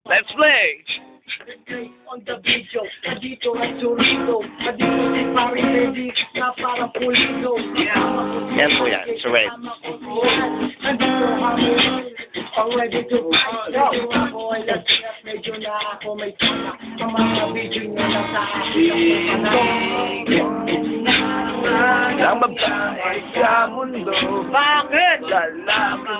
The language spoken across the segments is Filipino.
Let's play! On the video, nandito ang chorizo, nandito si Pari Ready, na parang pulido. Yan po yan, Shured. Nandito kami, all ready to fight. Medyo ako ay lasinat, medyo na ako may tama. Ang mga video nyo na sa akin Ang babae sa mundo, bakit? lalaki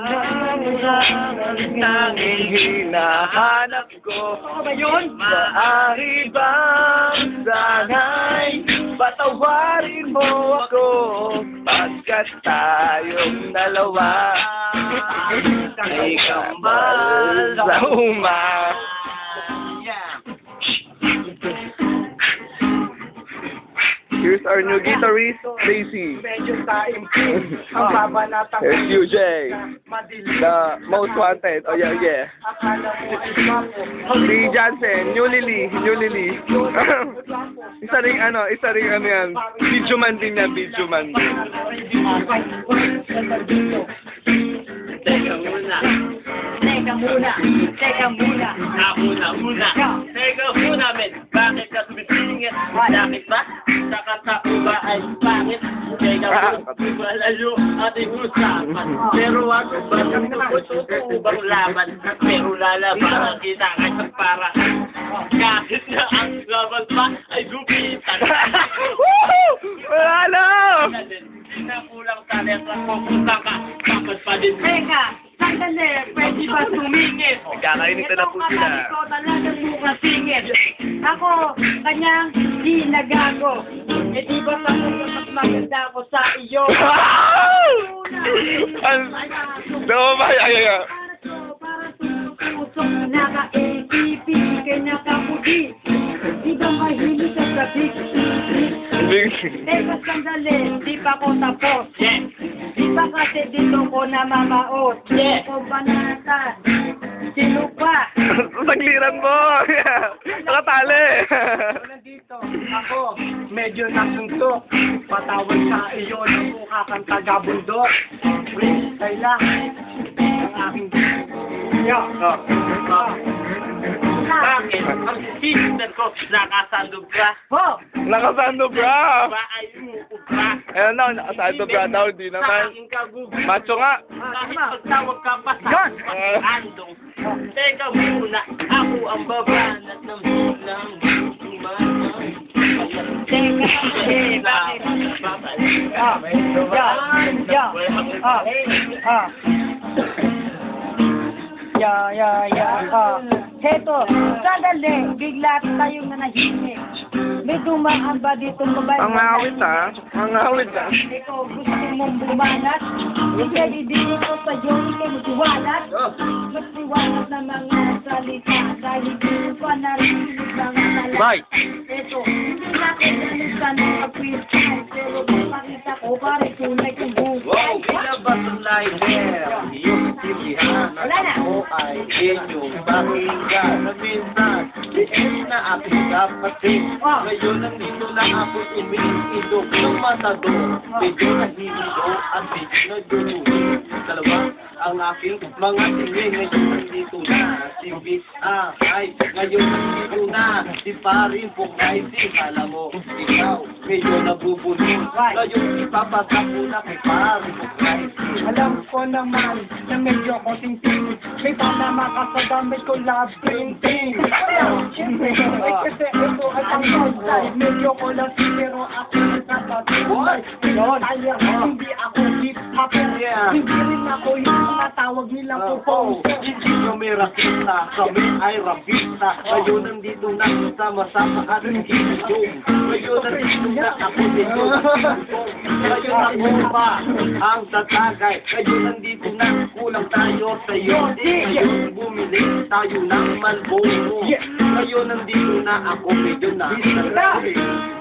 ng tanging hinahanap ko. Ano ba yun? Maaari bang sana'y patawarin mo ako pagkat tayong dalawa ay kambal sa Here's our new guitarist, Stacy. Medyo time-free. Ang babanatang Here's UJ, the most wanted. Oh yeah, yeah. akala mo ay guwapo. Si Jansen, New Lily. isa ring ano yan. Video man din yan, video man din. Teka muna. Teka muna, men. Bakit ka sumisingit? Bakit ba? Sa katao ba ay pangit? Teka muna, malayo ating usapan. Pero ako ba, totoo bang laban? Pero lalabanan kita kasi para kahit na ang laban pa ay gupitan. Hello! Hindi na kulang talent ang pupunta ka. Dapat pa din. Teka, sandali, pwede ba tumingin? Kakainis na po sila. Ikaw talagang mukha singit. Ako, kanyang di nagago. E di ba sa mas maganda ako sa iyo? Para tusok, naka-ATP, kanya kapudi. Di ba mahilig sa gabi? Teka, sandali, di pa ko tapos. Yes. Di ba kasi dito ko namamaot? Yes. Ikaw banata. Sino pa? Sagliran mo! Nakatali! Nandito ako, medyo nasuntok. Patawag sa iyo ng mukha kang taga-bundok. Wait, kailan ang aking Bakit? Ang sister ko nakasandog ka. Ho! Nakasando bra! Ba ay umuup ka. Ayun na, nakasando bra daw, di Sa naman. aking kagugulo. Macho nga! Kahit pagtawag ka pa sa Yan! pag-andong. Teka muna, ako ang babanat ng bulang bumanang. Teka, Heto, sandali, bigla tayong nanahimik. May dumaan ba dito mabay? Ang awit ah. Ang awit ah. Ikaw gusto mong bumanat? Hindi, hindi ko sa iyo, hindi magsiwalat. Magsiwalat na mga salita, dahil di ko narinig mga salita. Bye! Ito, hindi na kailangan sa nag-appreciate, pero kung makita ko, pare tunay kong buhay. Wow, ilabas ang lighter. Iyong titihan Wala na. ako ay inyong pakinggan. Na minsan, diin na aking kapatid. Ngayon nandito na ako umiinog ng matado. Medyo nahihilo at medyo nagduduhin. Dalawa ang aking mga tingin. Ngayon nandito na si Miss ay ngayon nandito na si Parin Pukaisin. Alam mo, ikaw medyo nabubulong. Ngayon ipapasa ko na kay Parin Pukaisin. Alam ko naman na medyo ko ting-ting. May panama ka sa damit ko, love printing. Ay, kasi ito ay ang style. Medyo ko lang pero ako nagkakatulog. Hindi ako hip-hop. Hindi rin ako yung tinatawag nilang pupong. Hindi kami rakita, kami ay rapista. Ngayon nandito na sama-sama at nag-iinom. Ngayon nandito na ako dito. Ngayon ako pa ang tatagay. Ngayon nandito na kulang tayo sa'yo. Ngayon bumili tayo ng Malboro. Ngayon nandito na ako medyo na.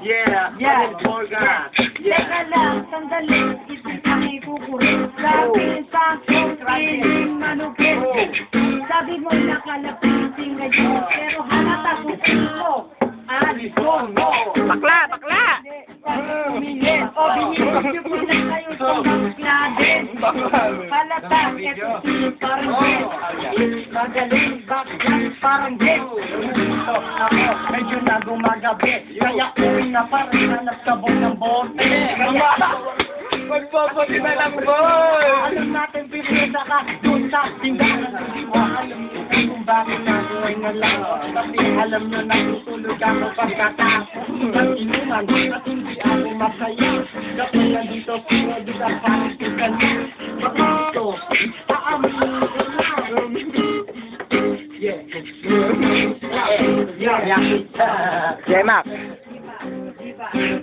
Yeah, yeah, Morgan. Teka lang, sandali, isip kami kukurin. Sabi sa akin, piling manupit. Sabi mo nakalapitin ngayon, pero halata ko. Alison, no. Bakla! Bumili. O, binili ko na kayo sa mga kladen. Halata, eto si Parang magaling, bakit parang gay? So, ako, medyo na gumagabi, kaya uwi na parang hanap kabog ng bote. Magpapati na lang, boy! Alam natin, pinisa ka doon sa tindahan. Alam niyo kung bakit nabuhay na lang. Kasi alam niyo na tutulog ako pagkatapos ng inuman at hindi ako masaya. Kasi nandito pwede ka parang tukali. Bakit aamin ko na. Jemak!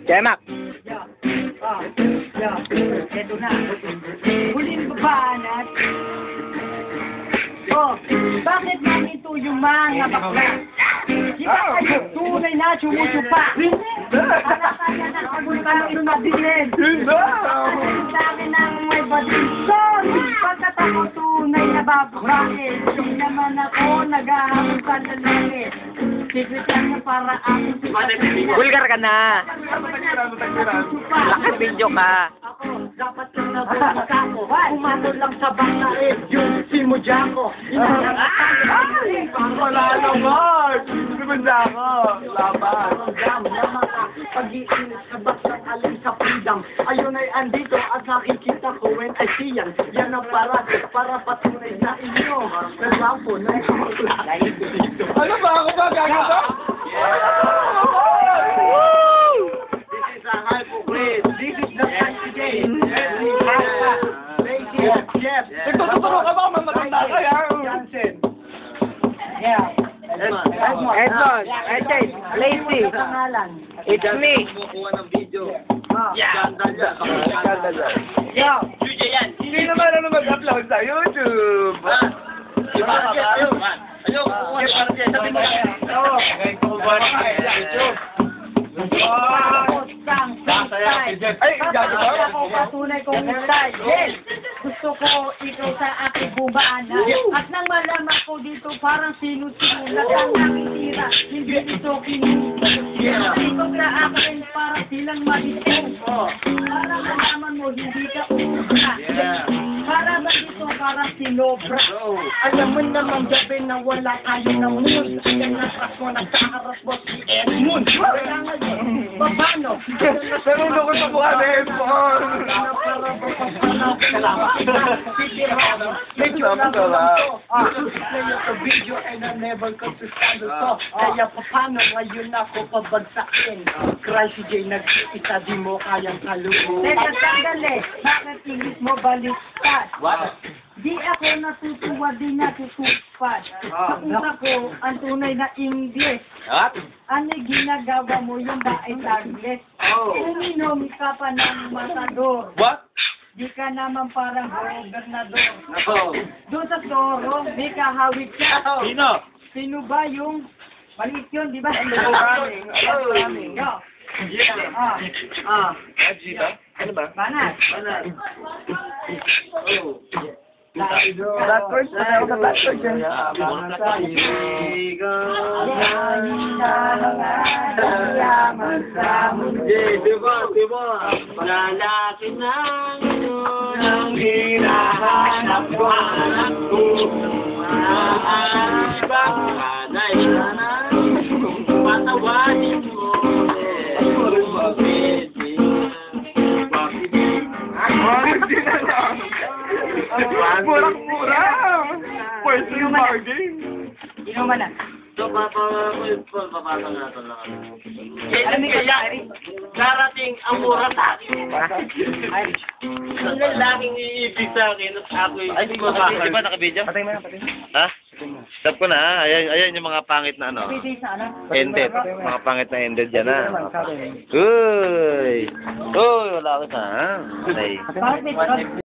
Jemak! Ito na. Huling babanat. Oh, bakit nandito yung mga bakla? Di ba kayo tunay na sumusupa? Kaya na pagultang ito na bilin. Ang dami ng may badison. Pagkatapos tunay na babae. Hindi naman ako nag-ahabol sa lalaki. Secret lang na para aking Bulgar ka na! Lakas video ka! Ako, dapat lang nabukas ako. Umamod lang sa bata yung si Mojako. Wala naman! Lumanda ako! Laban! Pag-iinit sa baksang alin sa freedom. Ayun ay andito at nakikita ko when I see yan. Yan ang para patunay na inyo. Nagwapo na dito. Ano ba? Ako ba? Gago ba? This is a hypocrite. This is the time today. Chef. Nagtuturo ka ba? Maganda ka yan! Johnson. Yeah. Edmond! Edmond! Lazy! Pangalan. It's me! Kumukuha ng video. Yeah! Skandal yan. Yo. Juja yan. Hindi naman ano mag-upload sa YouTube! Ha? Iba ka ba? Ayun, kukuha ng parang sabi mo lang. Oo. Kumukuha na sa YouTube! Ay, gago ba? Ako patunay kong style. Gusto ko ikaw sa aking bumana. At nang malaman ko dito parang sinusulat ang nakitira. Hindi ito kinusulat. Ito na akin para silang malito. Para malaman mo hindi ka ubra. Para ba dito parang sinobra. Alam mo naman gabi na wala tayo ng mood. Ayan na ako nagkaharap mo si Edmund. Kaya ngayon, babano? Narulo ko sa mukha na headphone! Medyo lang naman to. Play of the video and I never consistent to. Kaya paano ngayon ako pabagsakin? Cry si Jay, nag-isa di mo kayang kaluin. Teka, sandali. Bakit English mo baliktad? What? Di ako natutuwa, di natutupad. Sa una ko, ang tunay na English. What? Ano ginagawa mo yung ba ay taglet? Uminom ka pa ng matador. What? Di ka naman parang gobernador. Oh. Doon sa toro, may kahawig ka. Sino? Sino ba yung maliit yun, di ba? Programming. Yo. Ano ba? Banat. Oh. Blackbird? Ano ka Blackbird yan? Diba? Lalaki na ngayon ang hinahanap ko. Maaas ba? Kanay ka na. Patawanin mo. Hindi na lang. Murang-mura! Pwede yung bargain. Inuman na. So, papapasa natin lang. Kaya, darating ang mura sa akin. Ang lalaking iibig sa akin at ako'y... Ay, di ba nakabidyo? Patay mo na, patay mo. Ha? Stop ko na, ha? Ayan yung mga pangit na ano. Pwede sa ano? Ended. Mga pangit na ended dyan, ha? Uy! Uy, wala ko sa, ha? Ay. Bakit?